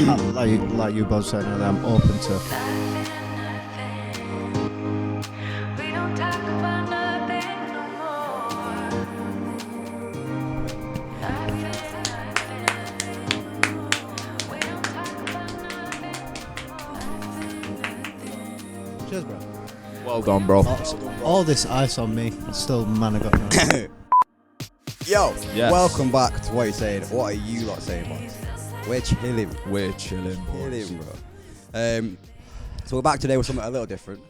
like you both said, and I'm open to. Cheers, bro. Well done, bro. All this ice on me, still man, I got no. Yo, Yes. welcome back to What You Saying. What are you lot saying, boys? We're chilling. We're chilling, boys. Chilling, bro. So we're back today with something a little different.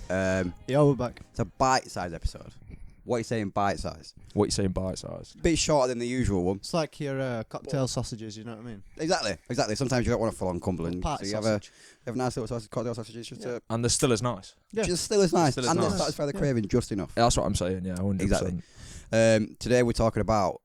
Yeah, we're back. It's a bite-sized episode. What You Saying bite-sized. What you saying bite size? Bit shorter than the usual one. It's like your cocktail sausages, you know what I mean? Exactly. Sometimes you don't want a full-on Cumberland. Party So you sausage. have a nice little sausage, cocktail sausages just And they're still as nice. Yeah. just still as nice. Still as and nice. they satisfy the craving just enough. Yeah, that's what I'm saying, yeah, 100%. Exactly. Today we're talking about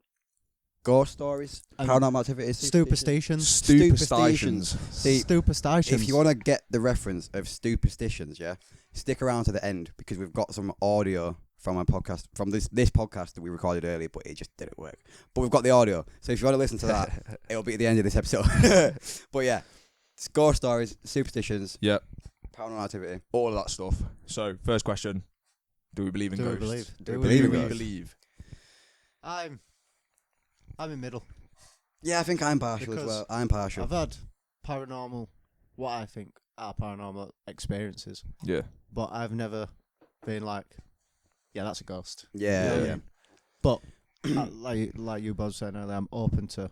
ghost stories, And paranormal activities, Superstitions. Superstitions. See, Superstitions. if you want to get the reference of superstitions, yeah, stick around to the end because we've got some audio from our podcast, from this podcast that we recorded earlier, but it just didn't work. But we've got the audio, so if you want to listen to that, it'll be at the end of this episode. But yeah, it's ghost stories, superstitions, Yeah, paranormal activity. all of that stuff. So, first question. Do we believe in Do we ghosts? believe? Do we Do believe in we ghosts? believe? I'm in middle. Yeah, I think I'm partial as Because well. I'm partial. I've had paranormal, what I think are paranormal experiences, Yeah. but I've never been like, yeah, that's a ghost. Yeah, Yeah. yeah. But like you both said earlier, I'm open to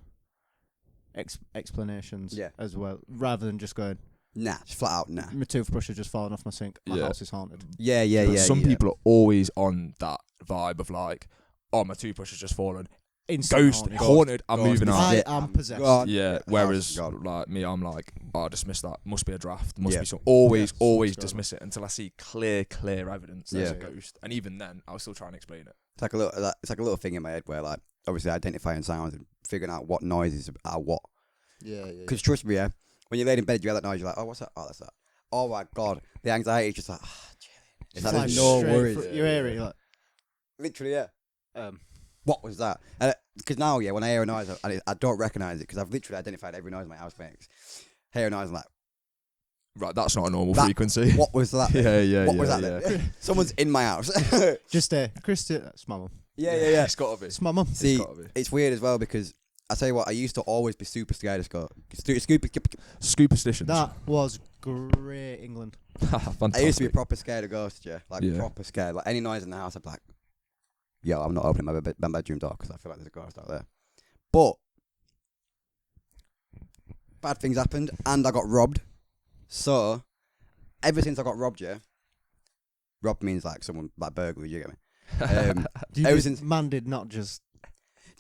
explanations Yeah. as well, rather than just going, Nah, just flat out nah. my toothbrush has just fallen off my sink, my Yeah. house is haunted. Yeah, But some yeah. people are always on that vibe of like, oh, my toothbrush has just fallen. Instant Ghost, haunted. haunted, I'm Ghost. moving on. I Shit, am I'm possessed. gone. Yeah, Yeah, whereas gone. like me, I'm like, oh, I dismiss that. Must be a draft. Must Yeah. be some. Always, Yeah, always something's going dismiss it until I see clear evidence there's Yeah. a ghost. And even then, I'll still try and explain it. It's like a little thing in my head where like obviously identifying sounds and figuring out what noises are what. Yeah, yeah. Because trust me, yeah, when you're laid in bed, you hear that noise, you're like, oh, what's that? Oh, that's that. Oh my god, the anxiety is just like, chilling. It's like there's no worries. You hear it, you're like, Literally, yeah. What was that? Because now, yeah, when I hear a noise, I don't recognise it because I've literally identified every noise my house makes. Hear a noise, I'm like, Right, that's not a normal That- frequency. what was that? Yeah. What was that yeah. then? Someone's in my house. just Christian, that's my mum. yeah. It's gotta be. It's my mum. See, gotta be. it's weird as well because I tell you what, I used to always be super scared of Superstitions. That was great, England. Fantastic. I used to be proper scared of ghosts, yeah. Like, Yeah. proper scared. Like, any noise in the house, I'd be like, yo, I'm not opening my bedroom door because I feel like there's a ghost out there. But bad things happened, and I got robbed. So, ever since I got robbed, yeah, robbed means like someone, like burglary, you get me? Ever since, Man did not just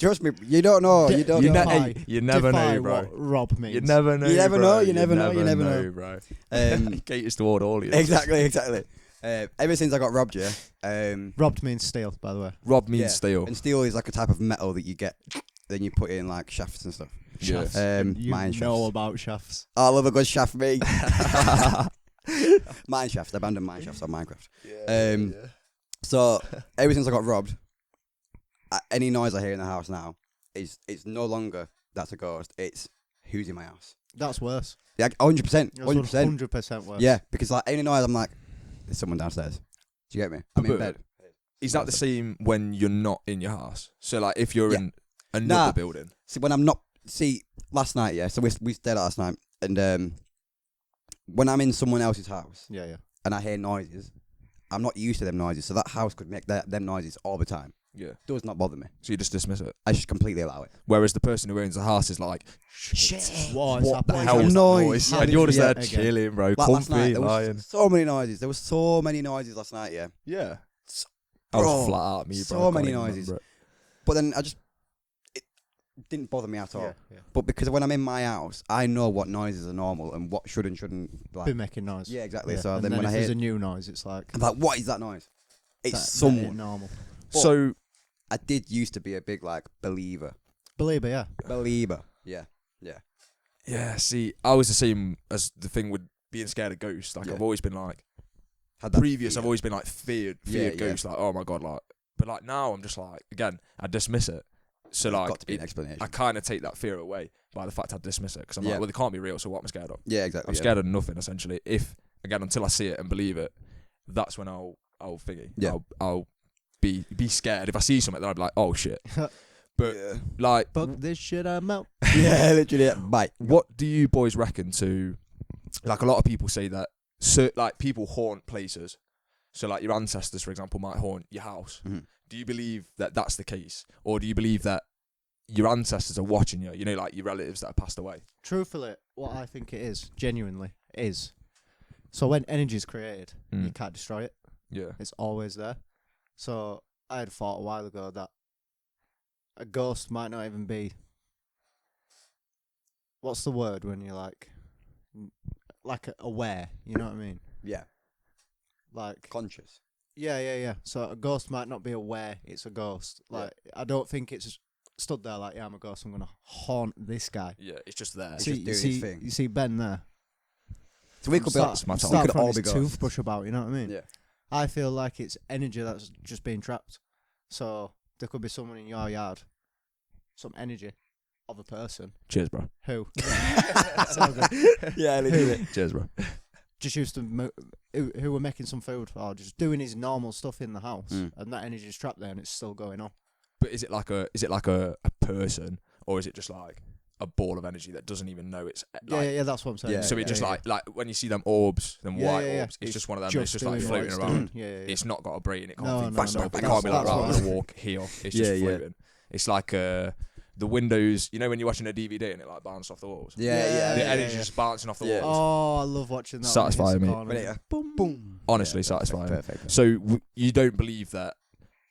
trust me, you don't know, you don't You, know. you never defy know, bro. what rob means. You never know. You never bro. know, you never know. bro. Um, Caters toward all of you. exactly. Ever since I got robbed, yeah, Robbed means steal, by the way. Rob means yeah. steal. And steel is like a type of metal that you get, then you put in like shafts and stuff. Yeah. Shafts. You Mine know shafts. about shafts. I love a good shaft, me. Mine shafts, abandoned mine shafts on Minecraft. So ever since I got robbed, any noise I hear in the house now it's no longer that's a ghost. It's who's in my house. That's worse. Yeah, 100%, 100%. 100% worse. Yeah, because like any noise, I'm like, there's someone downstairs. Do you get me? I'm in But- bed. Is that the same when you're not in your house? So like if you're Yeah. in another Nah. building. See, when I'm not, last night, yeah. So we stayed out last night, and when I'm in someone else's house Yeah. and I hear noises, I'm not used to them noises. So that house could make them noises all the time. Yeah. Does not bother me. So you just dismiss it. I just completely allow it. Whereas the person who owns the house is like, Shit. What the is hell that is that noise? noise? How And did you're you just get there again? chilling, bro. Like last night, Comfy, there lying. was so many noises. There was so many noises last night, yeah. Yeah. I Bro, was flat out, me, bro. so I can't many even noises. remember it. But then it didn't bother me at all. Yeah. But because when I'm in my house, I know what noises are normal and what should and shouldn't. Like, Be making noise. yeah, exactly. Yeah. So And then when if I there's hear, a new noise, it's like I'm like, what is that noise? It's that ain't someone. normal. But- So I did used to be a big like believer. Believer, yeah. Yeah. yeah, see, I was the same as the thing with being scared of ghosts. Like Yeah. I've always been like Had that previous. fear. I've always been like feared Yeah. ghosts. Like oh my god, like. But like now I'm just like again, I dismiss it. So There's like got to be an explanation. I kind of take that fear away. by the fact I dismiss it because I'm Yeah. like, well, they can't be real. So what am I scared of? Yeah, exactly. I'm scared of nothing essentially. If again, until I see it and believe it, that's when I'll figure. Yeah. I'll be scared. If I see something, then I'll be like, oh shit. But like, Fuck this shit, I'm out. Yeah, literally. Yeah. Bye. what do you boys reckon to? Like a lot of people say that, like people haunt places. So like your ancestors, for example, might haunt your house. Mhm. Do you believe that that's the case, or do you believe that your ancestors are watching you? You know, like your relatives that have passed away. Truthfully, what I think it is, genuinely, is. So when energy is created, you can't destroy it. Yeah. It's always there. So I had thought a while ago that a ghost might not even be. What's the word when you're like aware? You know what I mean? Yeah. Like Conscious. yeah. So a ghost might not be aware it's a ghost. Like I don't think it's stood there like, yeah, I'm a ghost. I'm gonna haunt this guy. Yeah, it's just there. It's just doing his thing. You see Ben there. So we could be. That's my time. We Start could throwing all be his ghosts. toothbrush about. You know what I mean? Yeah. I feel like it's energy that's just being trapped. So there could be someone in your yard, some energy of a person Cheers, bro. who, so good, Yeah, literally. Cheers, bro. just used to, who were making some food or just doing his normal stuff in the house, and that energy is trapped there and it's still going on. But is it like a person, or is it just like a ball of energy that doesn't even know it's like, Yeah, that's what I'm saying. Yeah, so it just yeah. like when you see them orbs, them white yeah. orbs, it's just one of them. It's just like doing what floating it's around. doing. Yeah. It's not got a brain. It can't No, think no, fast no, enough. It that's- can't be like, that's right, I'm what gonna walk here. It's Yeah, just yeah. floating. It's like the windows. You know when you're watching a DVD and it like bounces off the walls. Yeah. The yeah, energy yeah. just bouncing off the Yeah. walls. Oh, I love watching that. Satisfying me. But yeah. Boom. Honestly, Yeah, satisfying. Perfect. So you don't believe that,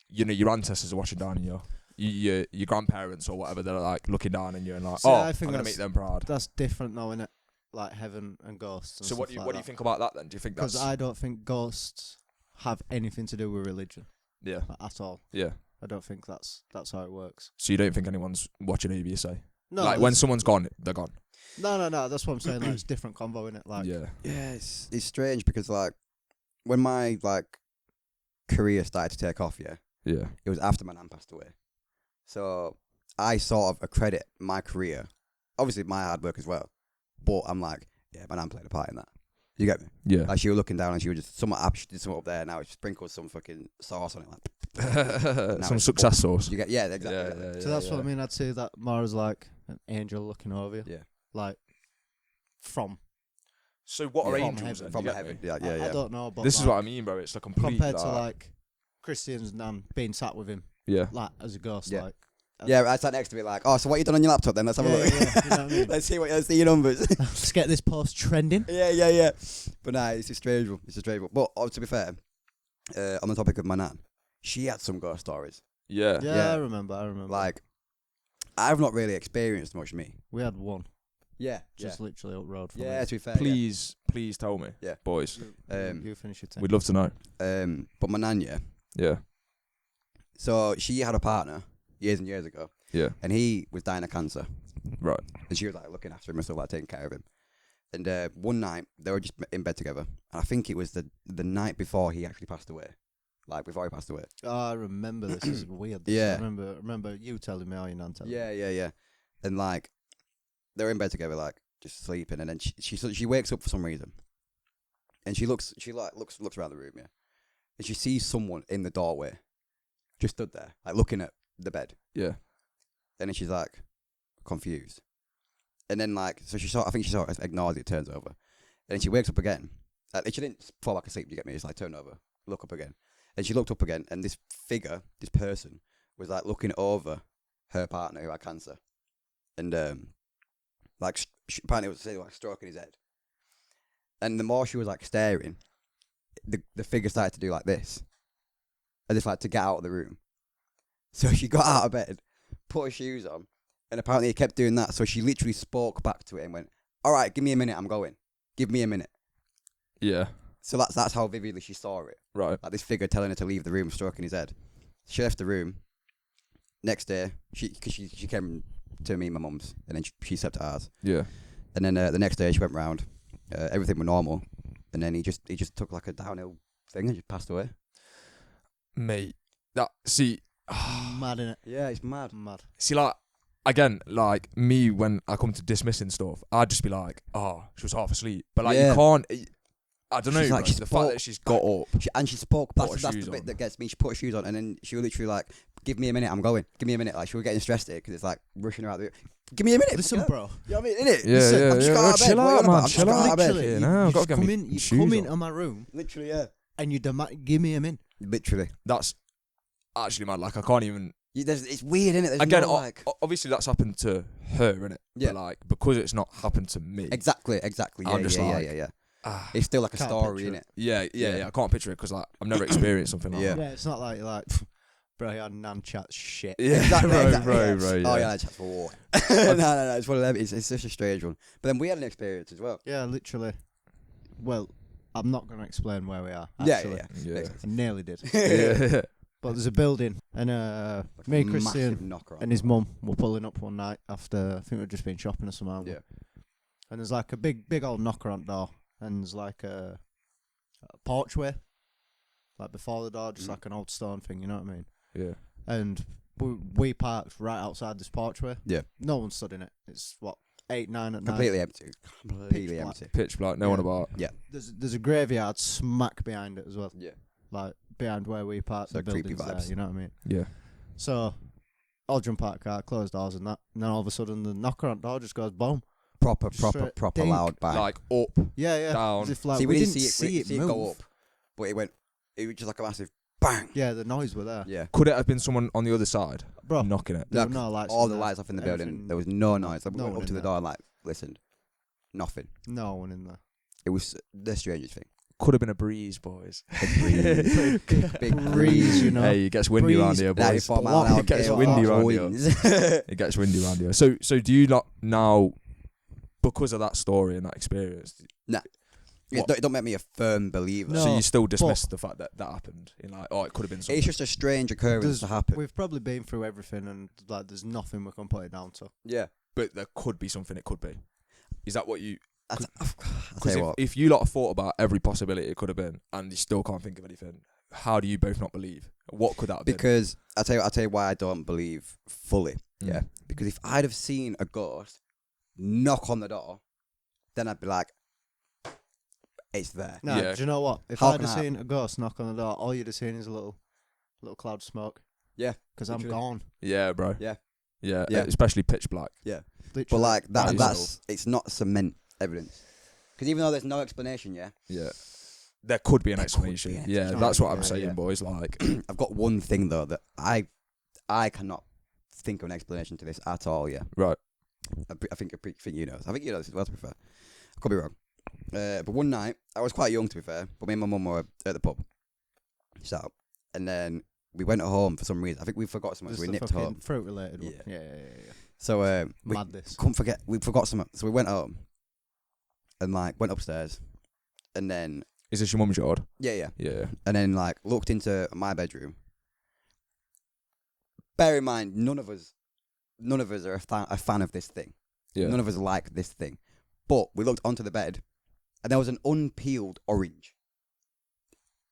you know, your ancestors are watching down on you. Your grandparents or whatever, they're like looking down on you and like, See, I I'm think gonna that's- make them proud. That's different though, innit? Like heaven and ghosts. And So what do stuff you think about that then? Do you think that's Because I don't think ghosts have anything to do with religion yeah, at all. yeah? I don't think that's how it works. So you don't think anyone's watching either? You say No, like when someone's gone, they're gone. No. That's what I'm saying. Like, it's different convo, innit? Like, Yeah, Yeah, it's strange because like when my like career started to take off, it was after my nan passed away. So I sort of accredit my career, obviously my hard work as well, but I'm like, yeah, my nan played a part in that. You get me? yeah. Like she was looking down and she was just somewhat up. She did something up there. Now she sprinkled some fucking sauce on it. Like Some it's success sauce. you get, yeah, exactly. Yeah, so that's what I mean. I'd say that Mara's like an angel looking over you. Yeah. Like from. So what are Yeah. angels then? From You get heaven. me? Yeah. I don't know, but This is like, what I mean, bro. It's a complete compared to like Christian's nan being sat with him, yeah. like as a ghost, Yeah. like. Yeah, I sat next to me like, oh, so what you done on your laptop then? Let's have a Yeah, look. yeah, you know what I mean? Let's see your numbers. Let's get this post trending. Yeah. But nah, it's a strange one. But to be fair, on the topic of my nan, she had some ghost stories. Yeah. Yeah, I remember. Like, I've not really experienced much me. We had one, Yeah. just literally up road from Yeah, me. to be fair. Please tell me. Yeah. Boys. You finish your thing. We'd love to know. But my nan, yeah. Yeah. So she had a partner years and years ago, Yeah. and he was dying of cancer, Right. and she was like looking after him and stuff, like taking care of him. And one night they were just in bed together, and I think it was the night before he actually passed away, like before he passed away. Oh, I remember this. Is weird. Yeah. I remember you telling me, or your nan telling me. Yeah. And like they were in bed together, like just sleeping, and then she wakes up for some reason, and she looks around the room, yeah, and she sees someone in the doorway, just stood there, like looking at the bed. Yeah. And then she's like confused, and then like I think she sort of ignores it, turns over, and then she wakes up again. Like, she didn't fall back asleep. You get me? It's like turn over, look up again, and she looked up again, and this figure, this person, was like looking over her partner who had cancer, and like apparently it was like stroking his head. And the more she was like staring, the figure started to do like this, as if like to get out of the room. So she got out of bed, put her shoes on, and apparently he kept doing that. So she literally spoke back to it and went, "All right, give me a minute, I'm going. Give me a minute." Yeah. So that's how vividly she saw it. Right. Like this figure telling her to leave the room, stroking his head. She left the room. Next day, she came to me and my mum's, and then she slept at ours. Yeah. And then the next day she went round, everything was normal, and then he just took like a downhill thing and just passed away. Mate. That see Mad innit? Yeah, it's mad. Mad. see like again, like me, when I come to dismissing stuff, I'd just be like, "Oh, she was half asleep," but like Yeah. you can't. I don't know. She's like, Bro, she's the fact spoke that she's got up. She spoke. Put her That's shoes the bit on. that gets me. She put her shoes on, and then she was literally like, "Give me a minute, I'm going. Give me a minute." Like she was getting stressed because it's like rushing her out. Give me a minute. Listen, fucking bro. hell. You know what I mean? Innit? Yeah, Listen, yeah, I'm just yeah. got out of bed. Chill What are you out, on about? man, I'm just chill got out. out of bed. Literally, Yeah, you, no, you gotta just get come me in. You shoes come on. into my room Literally, yeah. and you give me him in. Literally. That's actually mad. Like I can't even. It's weird, innit? There's Again, no, like... obviously that's happened to her, innit? Yeah. But like because it's not happened to me. Exactly. Yeah, I'm just like, yeah. Ah, It's still like a Can't story, picture innit? yeah. Yeah. I can't picture it because like I've never experienced something like Yeah. that. Yeah, it's not like you're like, bro, your nan chat shit. Yeah, Exactly, bro, exactly, bro, yeah. bro. Yeah. Oh yeah, chat for war. No. It's one of them. It's such a strange one. But then we had an experience as well. Yeah, literally. Well, I'm not going to explain where we are. Yeah, Actually. Yeah. I nearly did. Yeah. But there's a building, and me, Massive Christian, knocker on. and his mum were pulling up one night after, I think we'd just been shopping or something. Yeah. And there's like a big old knocker on the door, and there's like a porchway, like before the door, just like an old stone thing, you know what I mean? Yeah. And we parked right outside this porchway. Yeah. No one stood in it. It's what, 8, 9 at night. Completely empty. Completely Pitch black. empty. Pitch black. No one Yeah. about. There's a graveyard smack behind it as well, Yeah. like behind where we parked. So The creepy building's there, vibes. you know what I mean? Yeah. So I'll jump out of the car, close doors and that, and then all of a sudden the knocker on the door just goes boom. Proper Straight proper dink. loud bang. Like up. Yeah. Down. As if like see, we didn't see see it move. go up, but it was just like a massive bang. Yeah, the noise were there. Yeah. Could it have been someone on the other side Bro, knocking it? there No, were no lights. All in the there. lights off in the building. Everything- There was no noise. Like, we no went one up to in the there. door and like, listen, nothing. No one in there. It was the strangest thing. Could have been a breeze, boys. Big breeze, you know. Hey, it gets windy around Breeze. here, boys. 94 mile an hour It gets gale windy force around here. winds. It gets windy around here. So do you not now, because of that story and that experience? It don't make me a firm believer. No. So you still dismiss the fact that that happened? In like, oh, it could have been something. It's just a strange occurrence to happen. We've probably been through everything, and like, there's nothing we can put it down to. Yeah. But there could be something. It could be. Is that what you? I'll Because tell you what. if you lot have thought about every possibility it could have been, and you still can't think of anything, how do you both not believe? What could that have been? Because I'll tell you why I don't believe fully. Mm. Yeah. Because if I'd have seen a ghost knock on the door, then I'd be like, it's there. No, Yeah. do you know what? If How I'd can have I- seen a ghost knock on the door, all you'd have seen is a little cloud of smoke. Yeah. Because I'm Literally. gone. Yeah, bro. Yeah. Yeah. Yeah. Especially pitch black. Literally. But like That is that's it's not cement evidence. Because even though there's no explanation, yeah, Yeah. There could be an There could be explanation. an Yeah, explanation. that's what I'm Yeah, saying, yeah. boys. Like, I've got one thing though that I cannot think of an explanation to this at all. Yeah, right. I think you know. I think you know this as well. To be fair, I could be wrong. But one night I was quite young, to be fair. But me and my mum were at the pub, so and then we went home for some reason. I think we forgot something, so Just we the nipped fucking home. fruit related one. Yeah. Yeah. So we Mad this. couldn't forget. We forgot something, so we went home and like went upstairs, and then Is this your mum's yard? yeah. Yeah. And then like looked into my bedroom. Bear in mind, none of us are a fan of this thing. Yeah. None of us like this thing. But we looked onto the bed, and there was an unpeeled orange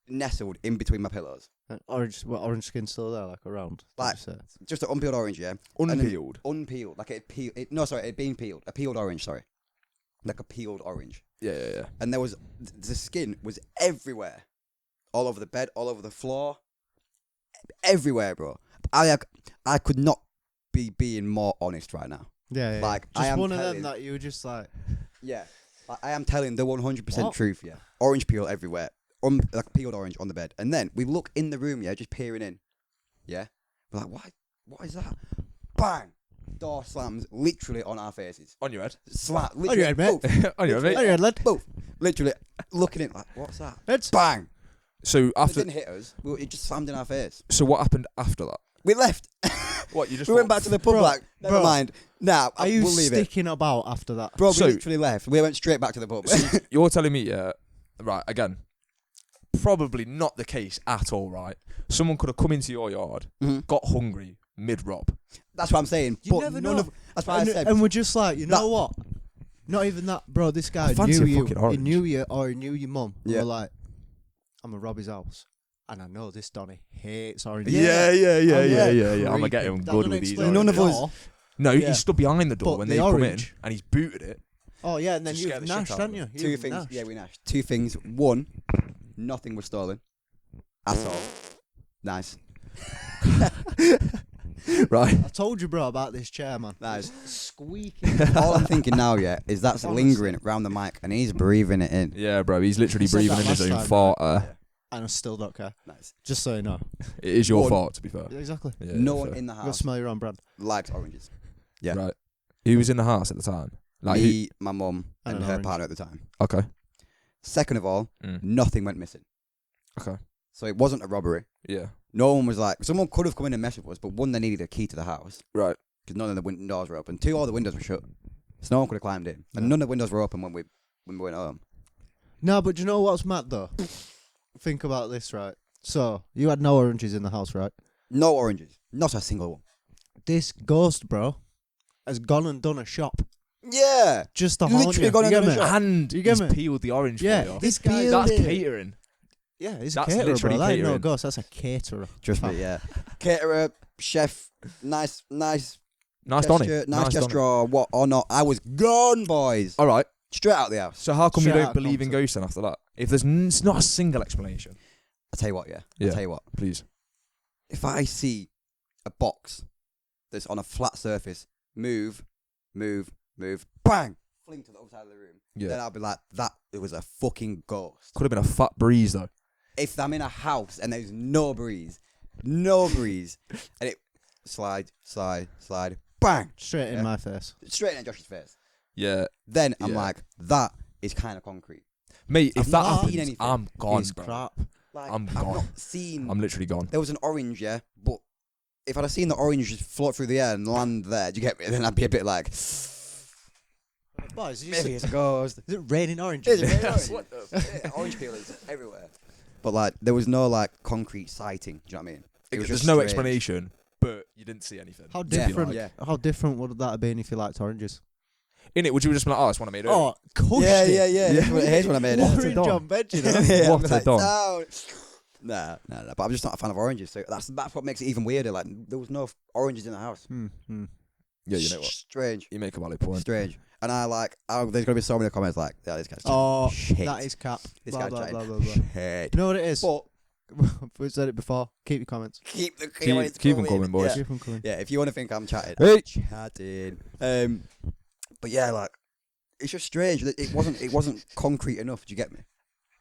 nestled in between my pillows. Orange skin still there, like around. did Like- you say? Just an unpeeled orange, yeah. And then- Unpeeled. Unpeeled, like it peeled. It'd been peeled. A peeled orange, sorry. Like a peeled orange. Yeah. And there was the skin was everywhere, all over the bed, all over the floor, everywhere, bro. I could not be being more honest right now. Yeah. Like, just I am one of them telling- that you were just like, Yeah, I am telling the 100% What? truth. Yeah, orange peel everywhere, like peeled orange on the bed. And then we look in the room, yeah, just peering in. Yeah, we're like, what is that? Bang! Door slams literally on our faces. On your head. Slap. on your head, mate. On your head, Hey, mate. yeah, lad. Both. Literally looking in like, what's that? It's Bang! So It after, didn't hit us. It just slammed in our face. so what happened after that? We left. What you just We went back to the pub Bro, like, never bro. mind. Nah, Are you we'll leave it. sticking about after that? Bro, So- we literally left. We went straight back to the pub. So you're telling me, yeah, right, again, probably not the case at all, right? Someone could have come into your yard, Mhm. got hungry, mid-rob. That's what I'm saying. You but never none know. of that's why I And, said. and we're just like, you That- know what? Not even that, bro. This guy I fancy knew a you. fucking He orange. knew you, or he knew your mum. Yeah. We're like, I'm gonna rob his house, and I know this Donny hates orange. Yeah. yeah. Oh, I'm gonna get him That good don't with these. explain None it of us- all. No, Yeah. he stood behind the door But when the they come in, orange- and he's booted it. Oh yeah, and then Just you've scare the shit gnashed, out of haven't them. you? Two You've things. gnashed. Yeah, we gnashed. Two things. One, nothing was stolen. At all. Nice. Right. I told you, bro, about this chair, man. Nice. Squeaking. All I'm thinking now, is that's Honestly. lingering around the mic, and he's breathing it in. Yeah, bro. He's literally You said breathing that in his last own time, fart. And I still don't care. Nice. Just so you know. It is your One- fault, to be fair. Yeah, exactly. Yeah, No fair. one in the Go house smell your own brand. liked oranges. Yeah. Right. Who was in the house at the time? Like, Me, my mum, And and an her orange. partner at the time. okay. Second of all, Mm. nothing went missing. Okay. So it wasn't a robbery. Yeah. No one was like, someone could have come in and messed with us, but one, they needed a key to the house Right. because none of the doors were open. Two, all the windows were shut, so no one could have climbed in, and Yeah. none of the windows were open when we went home. No, but do you know what's mad though? Think about this, right? So you had no oranges in the house, right? No oranges, not a single one. This ghost, bro, has gone and done a shop Yeah, just to Literally haunt you. gone You and get done a me? shop. And You get he's me? peeled the orange Yeah, for you. this He's guy. peeled That's it. catering. Yeah, he's That's a caterer, literally bro. That ain't no catering. ghost. That's a caterer. trust me. Yeah, caterer, chef, nice Nice gesture, Donny. nice gesture, Donny. or what or not. I was gone, boys. All right. Straight out of the house. So how come you Straight don't out believe in Compton. ghosts then after that? If there's it's not a single explanation. I'll tell you what. Yeah, Yeah. I'll tell you what. Please. If I see a box that's on a flat surface, move, bang, fling to the other side of the room, then Yeah. I'll be like, that it was a fucking ghost. Could have been a fat breeze though. If I'm in a house and there's no breeze, and it slide, bang, Straight Yeah. in my face. straight in Josh's face, Yeah. then I'm Yeah. like, that is kind of concrete. Mate, if I've that not happens, seen anything. I'm gone, He's bro. crap. Like, I'm I've gone. not seen. I'm literally gone. There was an orange, yeah, but if I'd have seen the orange just float through the air and land there, do you get me? Then I'd be a bit like, Boys, maybe it's a ghost. is it raining oranges? Is it really orange? Yeah, orange peelers everywhere. But like, there was no like concrete sighting. Do you know what I mean? It was There's just no strange. explanation, but you didn't see anything. How to be different? like. Yeah. How different would that have been if you liked oranges? In it, would you just be like, oh, it's one I made earlier? Oh, cushed Yeah. it. Here's what I made. Orange dog. on veg, you know? Yeah, What I'm a like, dog. no. Nah. But I'm just not a fan of oranges. So that's what makes it even weirder. Like, there was no oranges in the house. Yeah, you know what? Strange. You make a valid point. Strange. And I like, there's gonna be so many comments like, yeah, this guy's Oh, shit. that is cap. This Blah, guy's blah, chatting blah, blah, blah. shit. You know what it is? But We've said it before. Keep your comments. keep the Keep them coming, boys. Yeah. Keep them coming. Yeah, if you want to think I'm chatting, Hey. I'm chatting. But yeah, like, it's just strange that it wasn't concrete enough. Do you get me?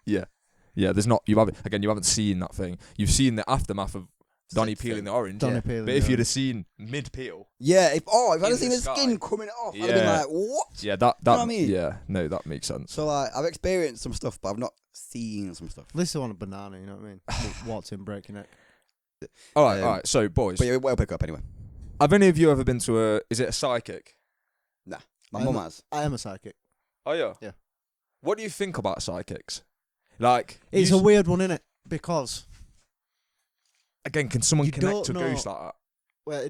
Yeah, there's not. You haven't seen that thing. You've seen the aftermath of Donny Said peeling thing. the orange. Donny Yeah. peeling But the if you'd orange. have seen mid peel, Yeah. If I'd In have seen the the sky. skin coming off, I'd have been Yeah. like, what? yeah, that what I mean? yeah, no, that makes sense. So like, I've experienced some stuff, but I've not seen some stuff. At least I want a banana, you know what I mean? Walked in, break your neck. all right. Um, So, boys, But yeah, we'll pick up anyway. have any of you ever been to a? Is it a psychic? My I'm mum a- has. I am a psychic. Oh yeah. Yeah. What do you think about psychics? Like, It's you a weird one, innit? Because, again, can someone You connect to don't ghosts know- like that well,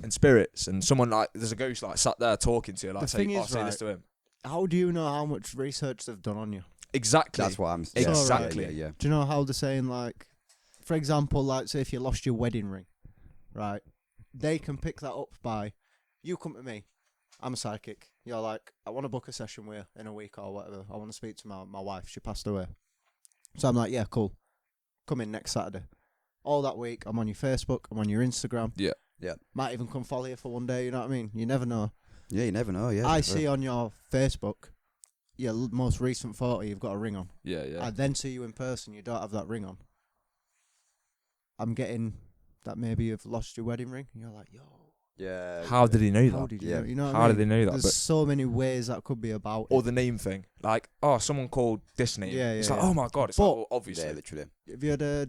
and spirits? And someone like, there's a ghost like sat there talking to you, like The say, thing oh, is, say this right, to him. how do you know how much research they've done on you? Exactly. That's what I'm. Exactly. Yeah. Do you know how they're saying, like, for example, like, say if you lost your wedding ring, right? They can pick that up by, you come to me, I'm a psychic. You're like, I want to book a session with you in a week or whatever. I want to speak to my wife. She passed away. So I'm like, yeah, cool. Come in next Saturday. All that week, I'm on your Facebook. I'm on your Instagram. Yeah. Yeah. Might even come follow you for one day. You know what I mean? You never know. Yeah, you never know. Yeah. I see on your Facebook, your most recent photo, you've got a ring on. Yeah, yeah. I then see you in person, you don't have that ring on. I'm getting that maybe you've lost your wedding ring. And you're like, yo, Yeah. How did he know how that? did you Yeah. know? You know what How I did mean? they know that? There's But so many ways that could be about or it. the name thing, like, oh, someone called this name. Yeah, It's yeah, like, yeah. oh my god, it's But- like, well, obviously. Yeah, literally. Have you had a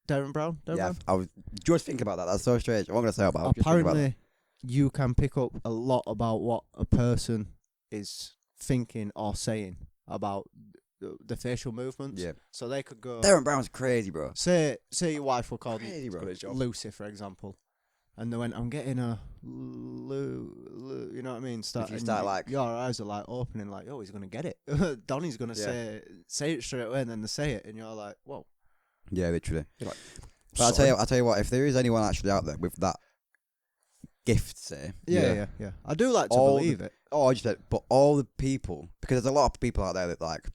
Darren Brown? Darren Yeah, Brown? I was just thinking about that. That's so strange. I'm not gonna say about. I was just thinking about that. Apparently, you can pick up a lot about what a person is thinking or saying about the facial movements. Yeah. So they could go. Darren Brown's crazy, bro. Say your wife were called Crazy, bro. Got his job. Lucy, for example, and they went, "I'm getting a Lou," you know what I mean? you start like- your eyes are like opening, like, "Oh, he's gonna get it." Donnie's gonna Yeah. say it straight away, and then they say it, and you're like, "Whoa." Yeah, literally. You're like, But I'll tell you what. If there is anyone actually out there with that gifts, say. Yeah. I do like to All believe it. Oh, I just said, but all the people, because there's a lot of people out there that like,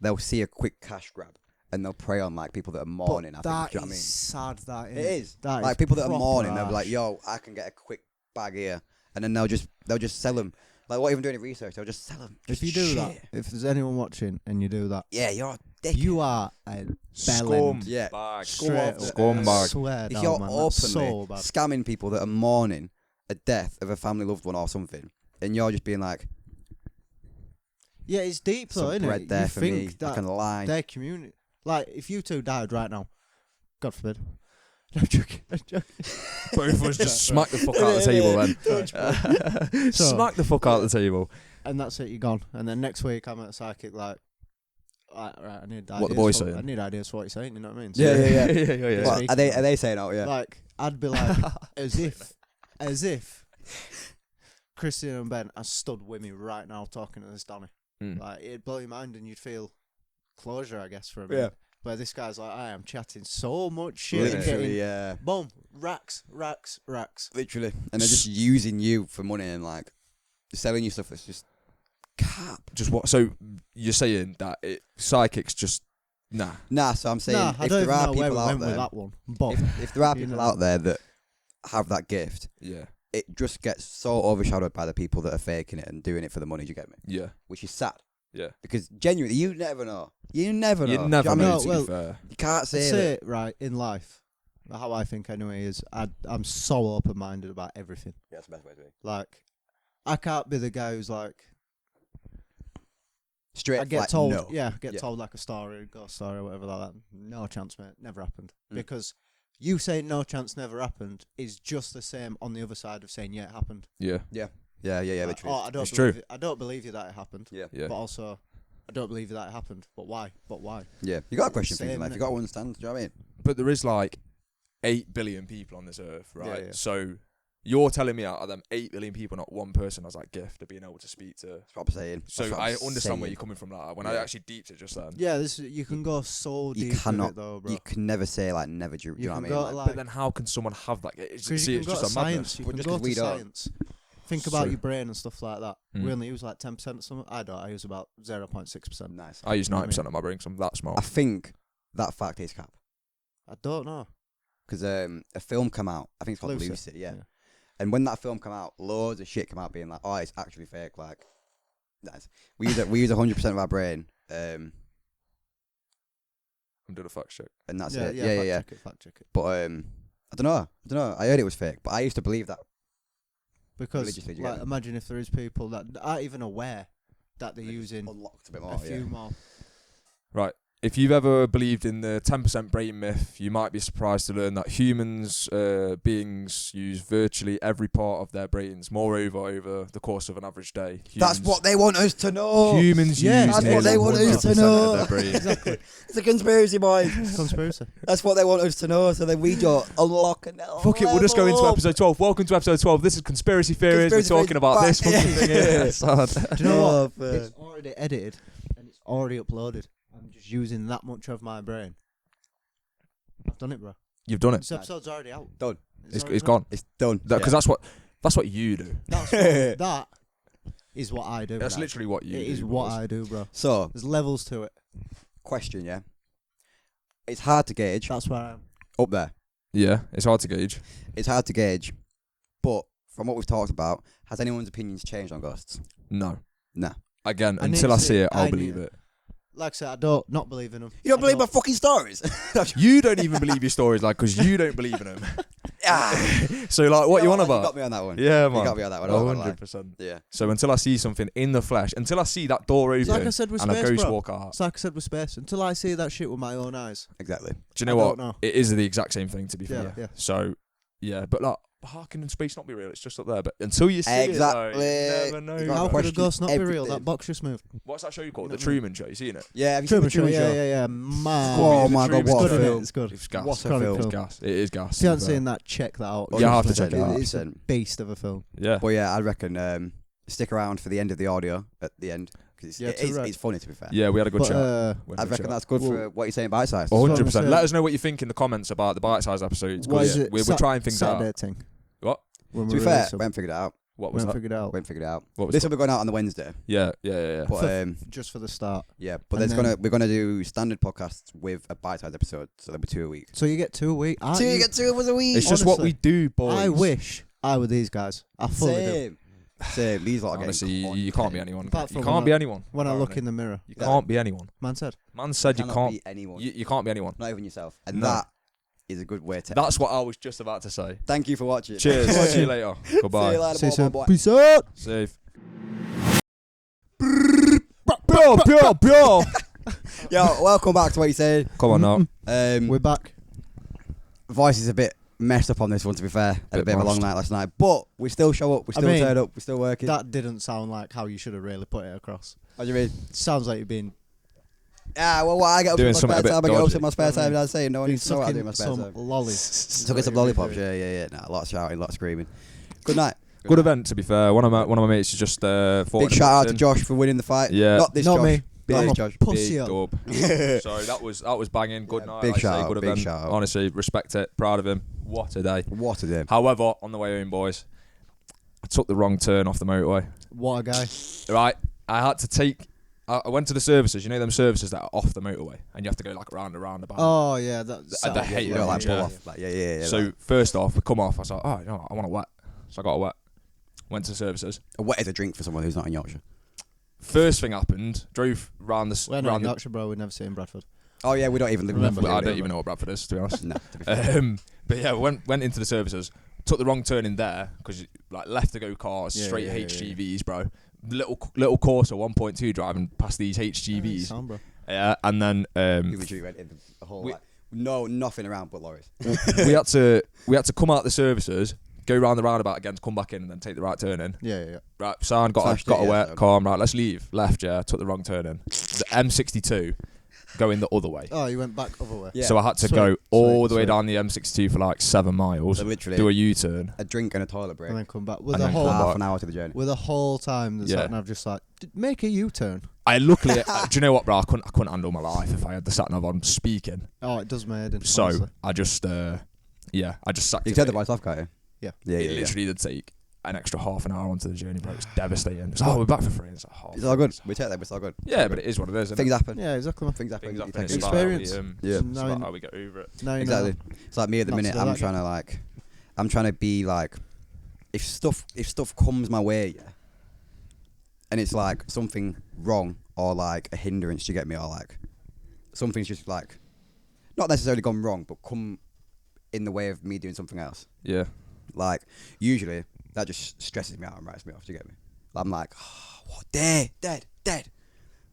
they'll see a quick cash grab and they'll prey on like people that are mourning. But I think, that do you know what I mean? is sad. That is. It is. That Like is people that are proper mourning, they'll be like, harsh. "Yo, I can get a quick bag here," and then they'll just sell them. Like, what even doing research? They'll just sell them. If you do that, if there's anyone watching and you do that, yeah, you're a dick. you are a Scum. bellend. Yeah. Bag. Straight up. Scumbag. I swear If down, you're man, openly that's so bad. scamming people that are mourning a death of a family loved one or something, and you're just being like, Yeah, it's deep though, "Some isn't bread it? there You for me. think I that can lie." their community, like, if you two died right now, God forbid. I'm joking. Both of us just smack the fuck out of the table then. So- Smack the fuck out of the table. And that's it, you're gone. And then next week I'm at a psychic, like, right, I need ideas. What the boy's for, saying. I need ideas for what you're saying, you know what I mean? Yeah, yeah. yeah. What, are they saying out? Yeah. Like, I'd be like, as if Christian and Ben are stood with me right now talking to this Donny. Mm. Like, it'd blow your mind and you'd feel closure, I guess, for a minute. Yeah. But this guy's like, I am chatting so much shit and Literally, getting, yeah. boom, racks. Literally. And they're just using you for money and like selling you stuff that's just cap. Just what? So you're saying that psychics just nah. Nah, so I'm saying Nah, I if don't there even are know where we people out went with there, that one. But if there are You people know. out there that have that gift, Yeah. it just gets so overshadowed by the people that are faking it and doing it for the money. Do you get me? Yeah. Which is sad. Yeah. Because genuinely, you never know. You never know. You Do you never know what I know. mean? To Well, be fair. You can't I'd say say that. it right in life. How I think anyway is I'm so open-minded about everything. Yeah, that's the best way to be. Like, I can't be the guy who's like, Straight. I get like, told, no. yeah, Yeah. told like a story, a ghost story or whatever like that. No chance, mate. Never happened. Mm. Because you saying no chance never happened is just the same on the other side of saying yeah it happened. Yeah. Yeah. Like, Literally. oh, I don't It's believe true. I don't believe you that it happened. Yeah. Yeah. But also, I don't believe you that it happened. But why? Yeah. You got a question for me, Same, life. innit? You got to understand. Do you know what I mean? But there is like 8 billion people on this earth, right? yeah. So you're telling me out of them 8 billion people, not one person has that gift of being able to speak to. That's what I'm saying. So That's what I I'm understand saying. where you're coming from. Like when I Yeah. actually deeped it just then. Yeah, you can go so You deep with cannot- it though, bro. You can never say like never. Do you know what I can mean? go Like, to, But like, then how can someone have that? It's, 'cause see, you it's can go just to a madness. science. You But can just go 'cause to we don't. science. Think about So- your brain and stuff like that. Mm. We only use like 10% of something. I don't. I use about 0.6%. nice. I use You know what I 90% of my brain because I'm that smart. I think that fact is cap. I don't know. Because a film come out, I think it's called Lucy. Lucy, yeah. And when that film come out, loads of shit come out being like, oh, it's actually fake. Like, that's, we use 100% of our brain, I'm doing a fact check. and that's Yeah, it. yeah, Yeah. fact check it. But I don't know. I heard it was fake, but I used to believe that. Because Religiously, do you like, get me? imagine if there is people that aren't even aware that they're using Unlocked a bit a more. few Yeah. more. Right. If you've ever believed in the 10% brain myth, you might be surprised to learn that humans, beings, use virtually every part of their brains. Moreover, over the course of an average day, That's what they want us to know. humans Yeah, use. that's what nearly they want us to 100% know. of their brain. Exactly. It's a conspiracy, boys. Conspiracy. That's what they want us to know, so then we just unlock and Fuck it, we'll just go into episode 12. Welcome to episode 12. This is Conspiracy Theories. Conspiracy We're talking Theories about this back. fucking thing here. Sad. Do you know what? man. It's already edited and it's already uploaded. I'm just using that much of my brain. I've done it, bro. You've done it. This episode's already out. Done. It's already gone. It's done. Because that's what you do. That is what I do. That's man. literally what you do. It is what boys. I do, bro. So, There's levels to it. question, yeah. It's hard to gauge. That's where I am. Up there. Yeah, it's hard to gauge. It's hard to gauge. But from what we've talked about, has anyone's opinions changed on ghosts? No. Nah. Again, I need until to I see see it. it, I'll I believe need- it. Like I said, I don't not believe in them. You don't believe my fucking stories? You don't even believe your stories, like, because you don't believe in them. So, like, what you on You about? got me on that one. Yeah, You man. got me on that one. I'm not gonna lie. 100%. Yeah. So until I see something in the flesh, until I see that door It's open like I said with and a space, ghost bro. walk out, It's like I said with space. Until I see that shit with my own eyes. Exactly. do you know I what? don't know. It is the exact same thing, to be Yeah, fair. yeah. So, yeah, but like, how can space not be real? It's just up there. But until you see Exactly. it, though, you never You know. got How a could a question ghost not be real? everything. That box just moved. What's that show you called? You The know what I mean? Truman Show. You seen it? Yeah, have you seen Truman the Truman Show, Show? yeah. Man. Oh my Truman god, what It's a good, innit? film. It's good. It's gas. What a Chronic film. It's film. gas. It is gas. If you haven't seen that, check that out. You have to check it Honestly, out. It's a 100%. beast of a film. Yeah. But yeah, I reckon stick around for the end of the audio at the end. Because Yeah, too right. it's funny, to be fair. Yeah, we had a good But chat. We had a I good reckon chat. that's good for Well- what you're saying bite size. 100%. saying. Let us know what you think in the comments about the bite-sized episodes. what 'cause is it? we're trying things Saturday out. thing. What? When To we be fair, release them. we haven't figured it out. What We was haven't that? figured it out. We haven't figured it out. What was This that? will be going out on the Wednesday. Yeah. But Just for the start. yeah, but And we're gonna do standard podcasts with a bite-sized episode, so there'll be 2 a week. So you get 2 a week. aren't You you? get 2 of us a week. It's just what Honestly, we do, boys. I wish I were these guys. I fully do. Same. These lot are Honestly, getting you can't be anyone. Apart You from can't be anyone. When I look apparently. in the mirror. You can't be anyone. Man said. Man said you cannot can't. be anyone. You can't be anyone. Not even yourself. And No. that is a good way to. That's what I was just about to say. Thank you for watching. Cheers. See you later. See you Goodbye. later, See you soon. boy. Peace out. Safe. Bro. Yo, welcome back to what you said. Come on now. We're back. Voice is a bit messed up on this one, to be fair. Had a Bit bit of a long mashed. night last night, but we still show up. We still mean, turn up. We're still working. That didn't sound like how you should have really put it across. What do you mean? Sounds like you've been Well, what I get up to Doing in my something a spare bit time. I get up to dodgy. in my spare time. I'm saying no one been needs to know what I do in my sucking spare some time. lollies. Took some lollipops. Yeah. Nah, a lot of shouting, a lot of screaming. Good night. Good event, to be fair. One of my mates is just fought Big in shout out to boxing. Josh for winning the fight. Yeah. Not this Not Josh. me. Big I'm a Josh. pussy. Big up. dub. Sorry, that was banging. Good Yeah, night. big like I say, shout out, good big event. shout out. Honestly, respect it. Proud of him. What a day. What a day. However, on the way home, boys, I took the wrong turn off the motorway. What a guy. Right, I had to take. I went to the services. You know them services that are off the motorway, and you have to go like around a roundabout. Oh yeah, that. I hate You that don't one, like pull yeah. off. Like, yeah. So like, first off, we come off. I was like, oh, you know, I want a wet. So I got a wet. Went to the services. a wet is a drink for someone who's not in Yorkshire. First thing happened. Drove round the. We're not round in the Yorkshire, bro. We've never seen Bradford. Oh yeah, we don't even live. Remember, I don't even know what Bradford is, to be honest. No, to be fair. But yeah, went into the services. Took the wrong turn in there because like left to go cars, Yeah, straight yeah, yeah, HGVs, bro. Little Corsa 1.2 driving past these HGVs. Sound, bro. Yeah, and then You literally went in the whole we- like nothing around but lorries. we had to come out the services, go round the roundabout again to come back in and then take the right turn in. Yeah. Right, sound got Flashed a it, wet, so. calm, right, let's leave. Left, yeah, took the wrong turn in. The M62 going the other way. Oh, you went back other way. Yeah. So I had to Sweet, go all sweet, the way sweet. down the M62 for like 7 miles, So literally do a U-turn. a drink and a toilet break. And then come back with And the then whole come half back. an hour to the journey. with the whole time. The Yeah. sat nav just like make a U-turn. I luckily, do you know what, bro? I couldn't handle my life if I had the sat nav on speaking. Oh, it does my head in. So honestly. I just sacked You it. said the voice off, can't you? Yeah. Yeah. It literally did take an extra half an hour onto the journey, bro. It's devastating. It's like, oh, we're back for free. It's like, oh, It's all good. We take that, but it's all good. yeah, but it is what it is. Isn't Things it? happen. Yeah, exactly. Things happen. Things You happen. take It's it. about how we, Experience. Yeah. It's Now about you- how we get over it. Now you Exactly. know. It's like me at the Not minute. to do I'm that trying to be like, if stuff comes my way, yeah, and it's like something wrong or like a hindrance, you get me, or like something's just like not necessarily gone wrong, but come in the way of me doing something else. Yeah. Like usually that just stresses me out and writes me off. Do you get me? I'm like, oh, what? Dead.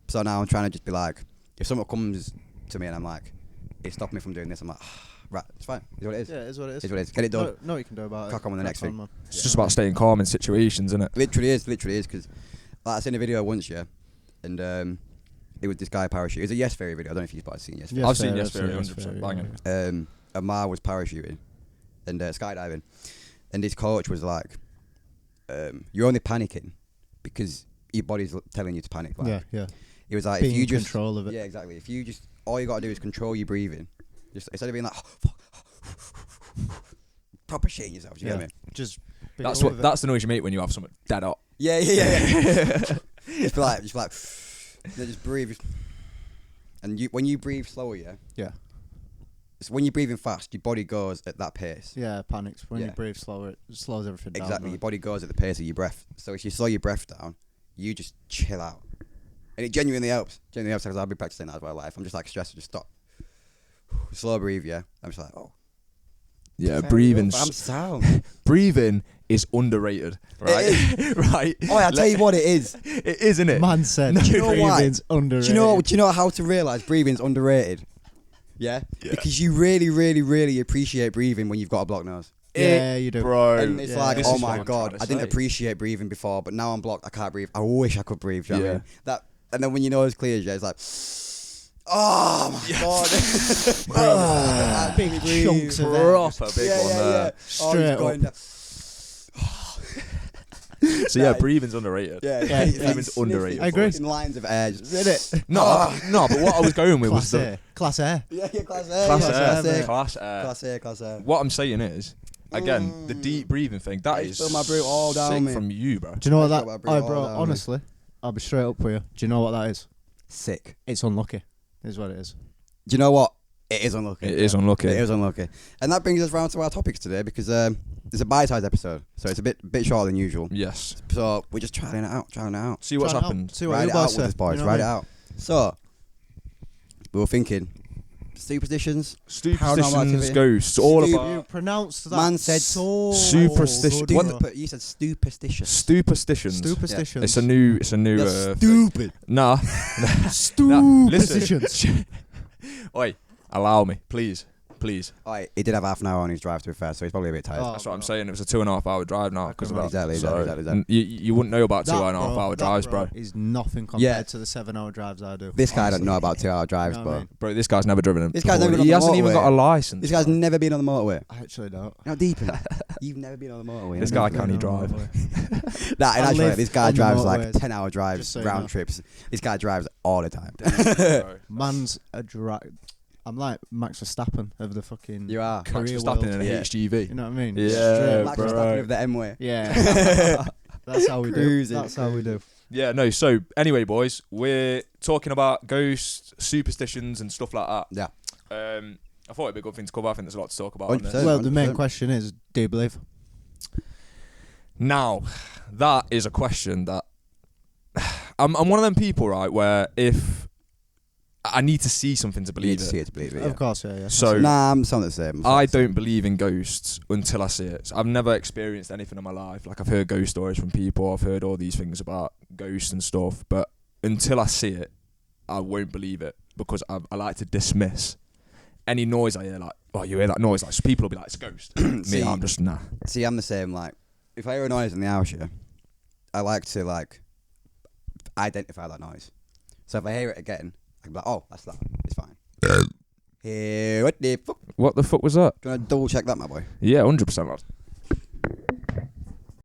So now I'm trying to just be like, if someone comes to me and I'm like, it stopped me from doing this, I'm like, right, it's fine. It's what it is. Yeah, it is what it is. It's what it is. Get it done. No, what you can do about it. Crack on with the next Crack thing. man. It's just about staying calm in situations, isn't it? Literally is, because like I seen a video once, yeah, and it was this guy parachute. It was a Yes Fairy video. I don't know if you've seen Yes Fairy. I've seen Yes Fairy, Fairy, Yes 100% Fairy, banging. yeah. Amar was parachuting and skydiving, and his coach was like, "You're only panicking because your body's telling you to panic." Like, Yeah. He was like, Being "If you in just control of it. yeah, exactly. If you just all you gotta do is control your breathing, just instead of being like, fuck, proper shitting yourself." Do you Yeah. get me? Just. be That's over what. it. That's the noise you make when you have something dead up. Yeah. just be like, then just breathe. And when you breathe slower, yeah. Yeah. It's when you're breathing fast, your body goes at that pace. Yeah, panics. When you Yeah. breathe slower, it slows everything down. Exactly, doesn't your it? body goes at the pace of your breath. So if you slow your breath down, you just chill out, and it genuinely helps. Because I've been practicing that as my life. I'm just like stressed, just stop, slow breathe. Yeah, I'm just like, oh. Yeah, fair breathing. enough, I'm sound. Breathing is underrated, right? Right. Oh, I tell you what, it is. It is, isn't it? Man said, Do you know why? breathing's underrated. Do you know how to realise breathing's underrated? Yeah? Because you really, really, really appreciate breathing when you've got a blocked nose. Yeah, you do. Bro. And it's Yeah. like, This oh is what my I'm god, trying to I didn't say. appreciate breathing before, but now I'm blocked. I can't breathe. I wish I could breathe. Do you know what I Yeah. mean? That, and then when your nose clears, yeah, it's like, oh my god, Big Breathe. chunks of air. Proper big one there. Oh, Straight he's going down. So yeah, breathing's underrated. Yeah, Yeah, breathing's underrated. I agree. Fucking lines of air. Just, Did it? No, no, but what I was going with was Class the A. Class A. yeah, class A. class yeah, air, mate. class air. Class A, class A. What I'm saying is, again, the deep breathing thing, that I is spill my brew all down sick me. from you, bro. Do you know what I that? got my brew Oh, all bro, down me. honestly, I'll be straight up with you. Do you know what that is? Sick. It's unlucky. Is what it is. Do you know what? It is unlucky. It is unlucky. It is unlucky. And that brings us round to our topics today because it's a bite-sized episode, so it's a bit shorter than usual. Yes. So we're just trying it out. See what's Try it out. happened. See what Ride you it out boys with say. us, boys. You know what Ride I it mean? out. So we were thinking superstitions. Superstitions, activity. ghosts, all Stu- about You pronounced that. Man said so superstition. good, What bro. But you said superstitious. superstitions. Superstitions. It's a new That's stupid. Nah. Superstitions. Oi, allow me, please. Alright, he did have half an hour on his drive to be fair, so he's probably a bit tired. Oh, That's what I'm saying. It was a 2.5 hour drive now because of that. Exactly. So, you wouldn't know about 2.5 hour drives, bro. Is nothing compared to the 7 hour drives I do. This guy honestly. don't know about 2 hour drives, You know what I but mean? Bro, this guy's never driven. This guy's never before. been He on the hasn't even got a motorway. license. this guy's bro. never been on the motorway. I actually don't. How deep in it? You've never been on the motorway. This have guy you? can't he drive? Nah, in I actual live fact, this guy on the drives like motorways, 10 hour drives, just so you round know. trips. This guy drives all the time. Bro. Man's a drive. I'm like Max Verstappen of the fucking You are. Max career Verstappen world. in a Yeah. HGV. You know what I mean? Yeah, Straight. Max bro. Verstappen with the M-way. Yeah. That's how we do. Cruising, That's how we do. Yeah, no. So anyway, boys, we're talking about ghosts, superstitions, and stuff like that. Yeah. I thought it'd be a good thing to cover. I think there's a lot to talk about. on 100%. this. Well, the main 100%. question is, do you believe? Now, that is a question that I'm one of them people, right, where if I need to see something to You need believe to see it. it to believe it, Of yeah. course, yeah. So Nah, I'm something the same. I don't believe in ghosts until I see it. I've never experienced anything in my life. Like I've heard ghost stories from people. I've heard all these things about ghosts and stuff. But until I see it, I won't believe it because I like to dismiss any noise I hear. Like, oh, you hear that noise? Like, so people will be like, it's a ghost. See- Me, I'm just nah. See, I'm the same. Like, if I hear a noise in the house, yeah, I like to like identify that noise. So if I hear it again, I can be like, oh, that's that. It's fine. Here, what the fuck? What the fuck was that? Do you want to double check that, my boy? Yeah, 100%, lad.